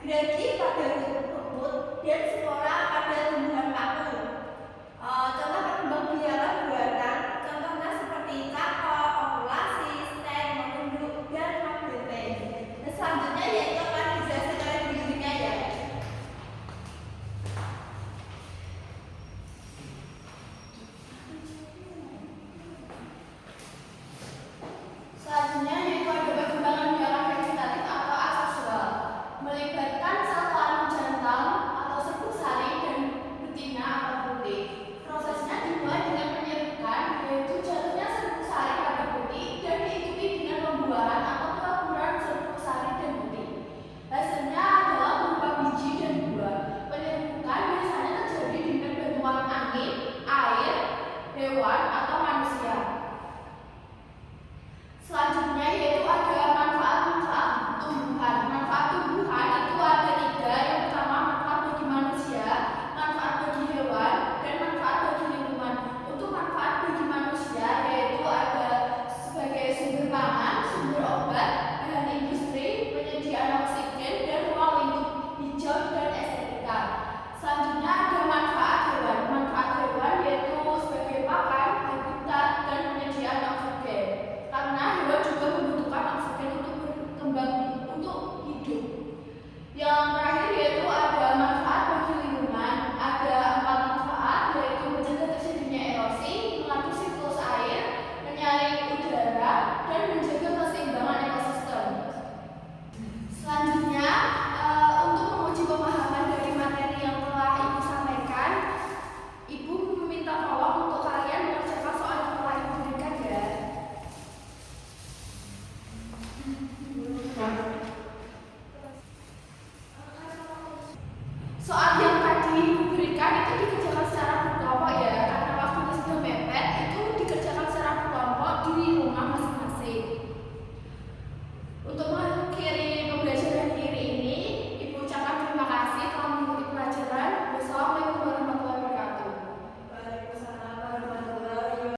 Gregi pada rumput dan spora pada tumbuhan paku. Contoh berkembang biakan buatan, contohnya seperti cakok, ovulasi, stem, menunduk, dan magnetai. Dan selanjutnya yaitu akan dijelaskan oleh berikutnya ya. Selanjutnya yaitu ada perkembangan biakan vegetatif atau aseksual, melibatkan satu anu jantan atau serbuk sari dan betina atau putih. Prosesnya dimulai dengan penyerukan, yaitu jatuhnya serbuk sari pada putih dan diikuti dengan pembuahan atau peleburan serbuk sari dan putih. Hasilnya adalah berupa biji dan buah. Penyerukan biasanya terjadi dengan bantuan angin, air, hewan, atau manusia. Selanjutnya yaitu ada manfaat-manfaat tumbuhan. Manfaat tumbuhan itu ada 3. Yang pertama manfaat bagi manusia, manfaat bagi hewan, dan manfaat bagi lingkungan. Untuk manfaat bagi manusia yaitu ada sebagai sumber pangan, sumber obat, bahan industri, penyediaan oksigen, dan ruang lingkup hijau dan estetika. Selanjutnya ada manfaat hewan. Manfaat hewan yaitu sebagai pakan, habitat, dan penyediaan oksigen. Karena hewan juga membutuhkan oksigen untuk berkembang, untuk hidup. Yang terakhir yaitu